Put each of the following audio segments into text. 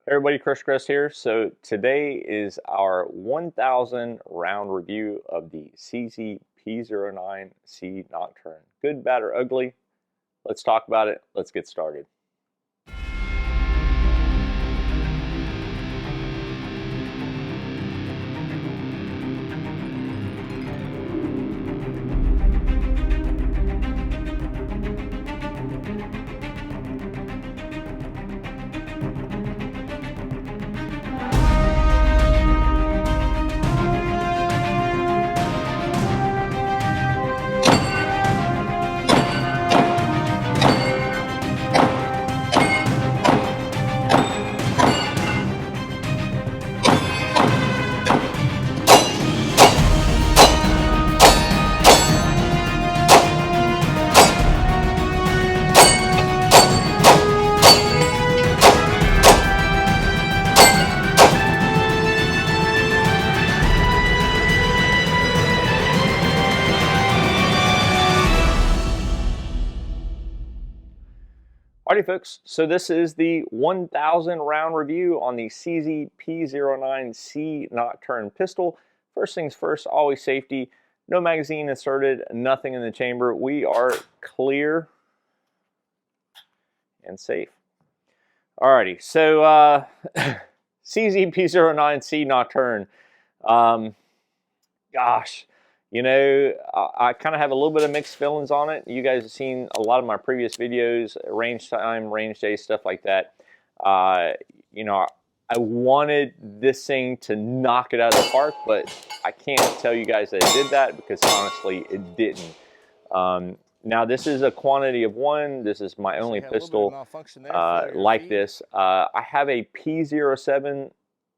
Hey everybody, Grest here. So today is our 1000 round review of the CZ P09C Nocturne. Good, bad, or ugly? Let's talk about it. Let's get started. Alrighty folks, so this is the 1000 round review on the CZ P09C Nocturne pistol. First things first, always safety. No magazine inserted, nothing in the chamber. We are clear and safe. Alrighty, so CZ P09C Nocturne. Gosh, you know, I kind of have a little bit of mixed feelings on it. You guys have seen a lot of my previous videos, range time, range day, stuff like that. You know, I wanted this thing to knock it out of the park, but I can't tell you guys that it did that because honestly, it didn't. Now, this is a quantity of one. This is my only pistol like this. I have a P07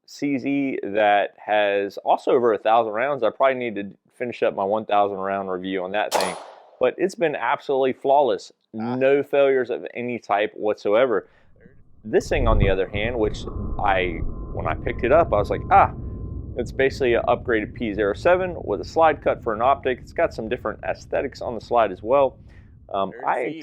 CZ that has also over 1,000 rounds. I probably need to finish up my 1,000 round review on that thing, but it's been absolutely flawless. No failures of any type whatsoever. This thing, on the other hand, which when I picked it up, I was like, it's basically an upgraded P07 with a slide cut for an optic. It's got some different aesthetics on the slide as well. I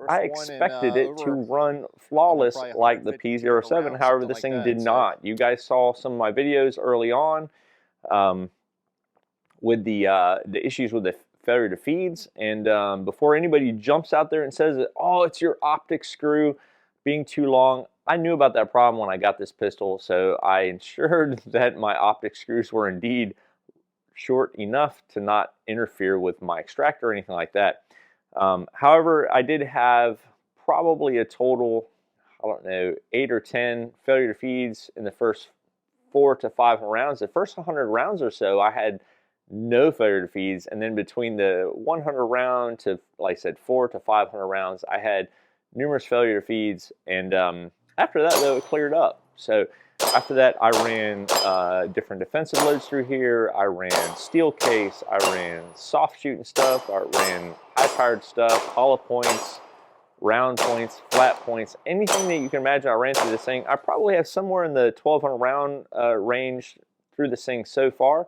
expected it to run flawless like the P07, however this thing did not. You guys saw some of my videos early on with the issues with the failure to feeds, and before anybody jumps out there and says that, oh, it's your optic screw being too long, I knew about that problem when I got this pistol, so I ensured that my optic screws were indeed short enough to not interfere with my extractor or anything like that. However, I did have probably a total, I don't know, 8 or 10 failure to feeds in the first 4 to 5 rounds. The first 100 rounds or so, I had no failure to feeds, and then between the 100 round to, like I said, 4 to 500 rounds, I had numerous failure to feeds, and after that, though, it cleared up. So after that, I ran different defensive loads through here. I ran steel case. I ran soft shooting stuff. I ran high-powered stuff, hollow points, round points, flat points, anything that you can imagine I ran through this thing. I probably have somewhere in the 1,200 round range through this thing so far.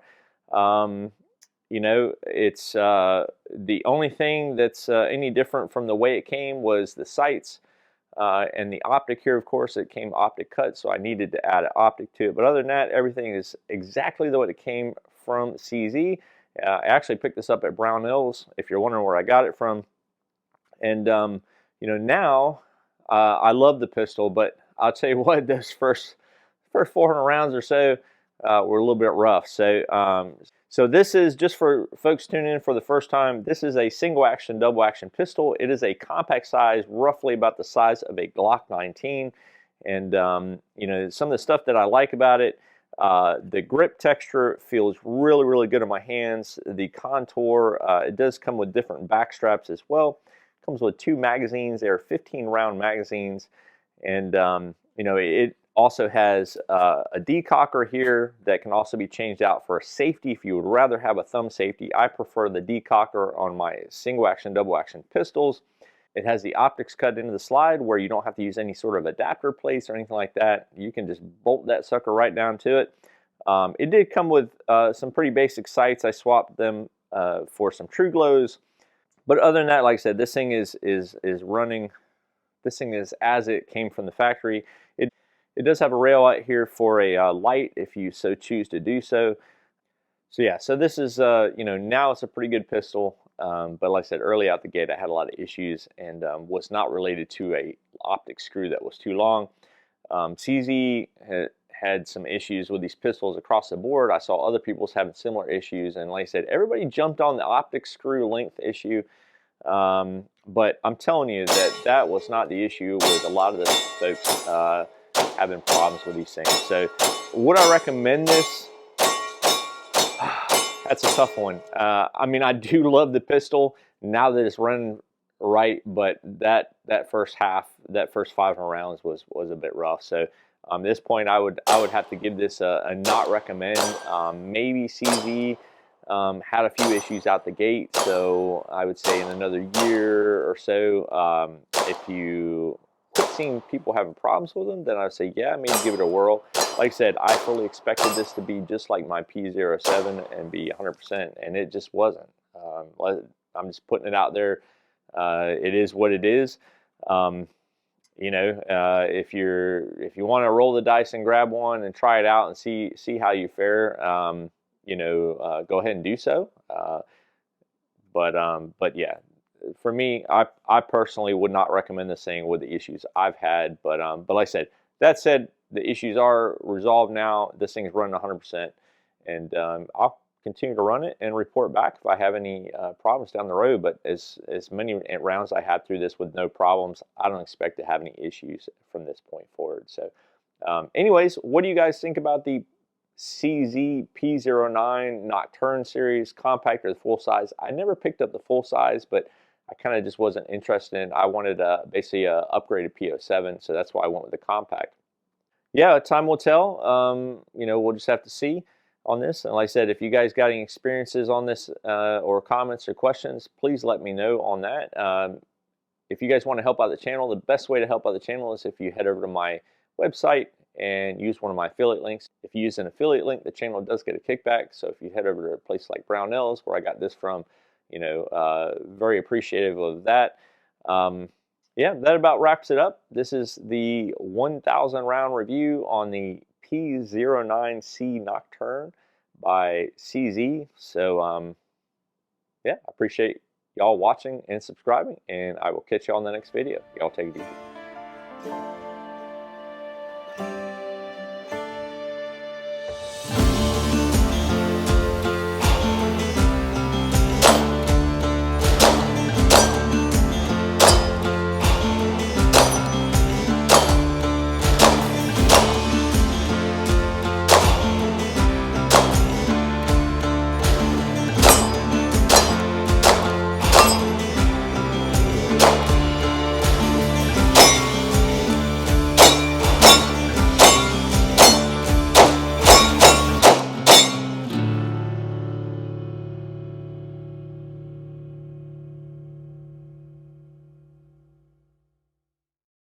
You know, it's the only thing that's any different from the way it came was the sights. And the optic here, of course, it came optic cut, so I needed to add an optic to it. But other than that, everything is exactly the way it came from CZ. I actually picked this up at Brownells, if you're wondering where I got it from. And, you know, now I love the pistol, but I'll tell you what, those first 400 rounds or so were a little bit rough. So this is, just for folks tuning in for the first time, this is a single action, double action pistol. It is a compact size, roughly about the size of a Glock 19. And, you know, some of the stuff that I like about it, the grip texture feels really, really good in my hands. The contour, it does come with different back straps as well. It comes with 2 magazines. They are 15 round magazines. And, you know, it also has a decocker here that can also be changed out for a safety if you would rather have a thumb safety. I prefer the decocker on my single action, double action pistols. It has the optics cut into the slide where you don't have to use any sort of adapter place or anything like that. You can just bolt that sucker right down to it. It did come with some pretty basic sights. I swapped them for some True Glows. But other than that, like I said, this thing is running. This thing is as it came from the factory. It does have a rail out here for a light if you so choose to do so. So yeah, so this is, you know, now it's a pretty good pistol, but like I said, early out the gate, I had a lot of issues and was not related to a optic screw that was too long. CZ had some issues with these pistols across the board. I saw other people's having similar issues, and like I said, everybody jumped on the optic screw length issue, but I'm telling you that that was not the issue with a lot of the folks having problems with these things. So would I recommend this? That's a tough one. I mean, I do love the pistol now that it's running right, but that first half, that first 5 rounds was a bit rough. So at this point, I would have to give this a not recommend. Maybe CZ had a few issues out the gate, so I would say in another year or so, if you quit seeing people having problems with them, then I would say, yeah, maybe give it a whirl. Like I said, I fully expected this to be just like my P07 and be 100%, and it just wasn't. I'm just putting it out there. It is what it is. You know, if you want to roll the dice and grab one and try it out and see how you fare, you know, go ahead and do so. But yeah, for me, I personally would not recommend this thing with the issues I've had. But like I said, that said, the issues are resolved now. This thing is running 100%, and I'll continue to run it and report back if I have any problems down the road. But as many rounds I had through this with no problems, I don't expect to have any issues from this point forward. So anyways, what do you guys think about the CZ P09 Nocturne series, compact or the full size? I never picked up the full size, but I kind of just wasn't interested in. I wanted basically a upgraded P07, so that's why I went with the compact. Yeah, time will tell. You know, we'll just have to see on this. And like I said, if you guys got any experiences on this or comments or questions, please let me know on that. If you guys want to help out the channel, the best way to help out the channel is if you head over to my website and use one of my affiliate links. If you use an affiliate link, the channel does get a kickback. So if you head over to a place like Brownells, where I got this from, you know, very appreciative of that. Yeah, that about wraps it up. This is the 1,000 round review on the P09C Nocturne by CZ. So yeah, I appreciate y'all watching and subscribing, and I will catch you on the next video. Y'all take it easy.